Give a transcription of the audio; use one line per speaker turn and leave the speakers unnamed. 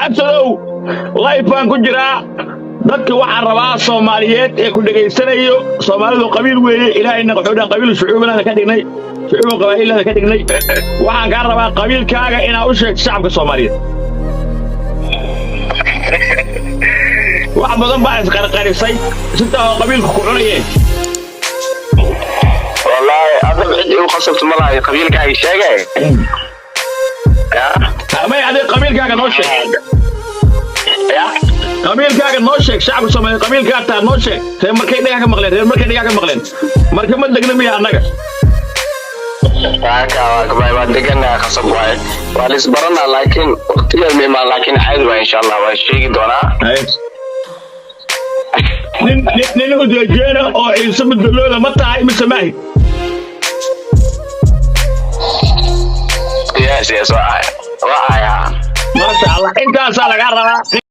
absadow live baan ku jiraa dadka waxaan rabaa Soomaaliyeed ee ku dhageysanayo Soomaalidu qabiil weeye ilaahayna qaxoodan qabiil shucuubana ka dhignay shucuub qabiilada ka dhignay waxaan ka rabaa qabiilkaaga inaad u sheegto shacabka Soomaaliyeed wax badan baa isqarqarisay sida qabiilku ku cunayeen
والله هذا بعد وقصبت ملاهي قبيل كاي شيء يا
ما يعني قبيل كاغا نوشك
يا
قبيل كاغا نوشك شعب الصومالي قبيل كاغا نوشك تي markay dhiga ka maqleen markay dhiga ka maqleen markay ma degna miya anaga
ka waa degana qasab waay walis barana laakiin waqtiga ma laakiin caadi waa insha Allah waa sheegi doonaa nin u deejeena oo ciise midlooda ma tahay mise maahi yes waa ما شاء الله انت صار لك